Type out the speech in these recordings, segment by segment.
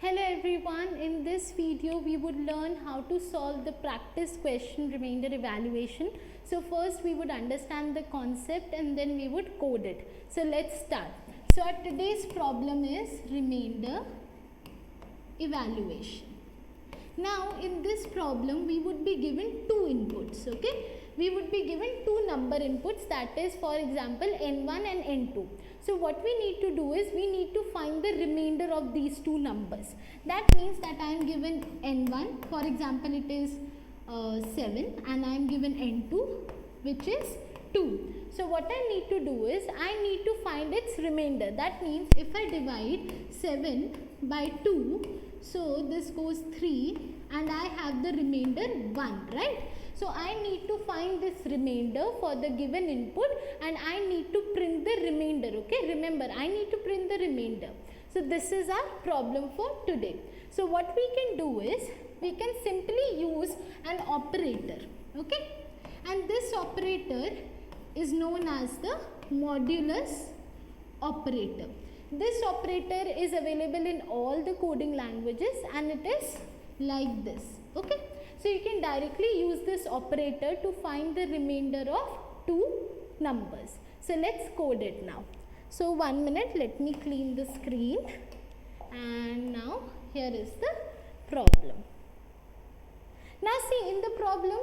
Hello everyone, in this video we would learn how to solve the practice question remainder evaluation. So first we would understand the concept and then we would code it. So let's start. So our today's problem is remainder evaluation. Now in this problem we would be given two inputs, okay? We would be given two number inputs, that is for example n1 and n2. So what we need to do is we need to find the remainder of these two numbers. That means that I am given n1, for example it is 7, and I am given n2 which is 2. So what I need to do is I need to find its remainder. That means if I divide 7 by 2, so this goes 3 and I have the remainder 1, right? So I need to find this remainder for the given input and I need to print the remainder, okay? Remember, I need to print the remainder. So this is our problem for today. So what we can do is, we can simply use an operator, okay? And this operator is known as the modulus operator. This operator is available in all the coding languages and it is like this, okay? So you can directly use this operator to find the remainder of two numbers. So let's code it now. So 1 minute, let me clean the screen. And now here is the problem. Now see, in the problem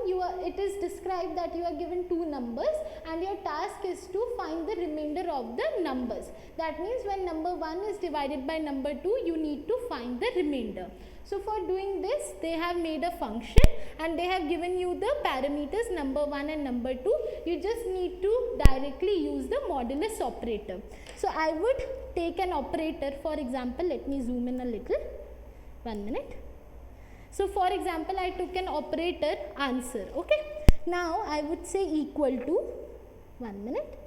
it is described that you are given two numbers and your task is to find the remainder of the numbers. That means when number 1 is divided by number 2, you need to find the remainder. So for doing this, they have made a function and they have given you the parameters number 1 and number 2. You just need to directly use the modulus operator. So I would take an operator, for example, let me zoom in a little, 1 minute. So for example, I took an operator answer, okay. Now I would say equal to, 1 minute,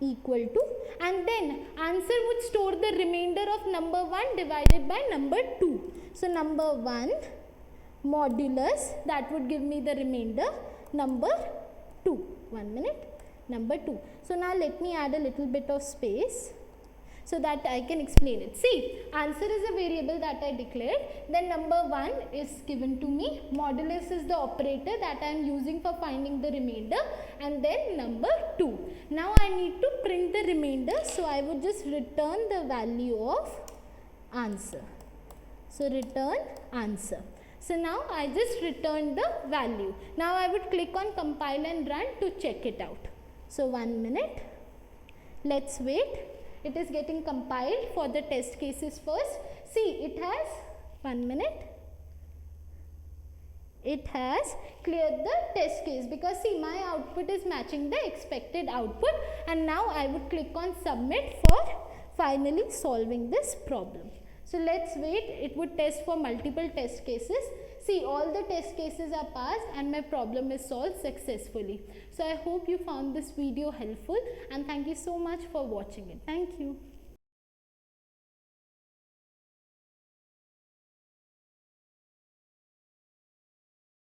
equal to, and then answer would store the remainder of number 1 divided by number 2. So number 1 modulus, that would give me the remainder, number 2, 1 minute, number 2. So now let me add a little bit of space so that I can explain it. See, answer is a variable that I declared, then number 1 is given to me, modulus is the operator that I am using for finding the remainder, and then number 2. Now I need to print the remainder, so I would just return the value of answer. So return answer. So now I just returned the value. Now I would click on compile and run to check it out. So 1 minute, let's wait. It is getting compiled for the test cases first. See, it has, 1 minute, it has cleared the test case because see, my output is matching the expected output, and now I would click on submit for finally solving this problem. So let's wait, it would test for multiple test cases. See, all the test cases are passed and my problem is solved successfully. So I hope you found this video helpful and thank you so much for watching it. Thank you.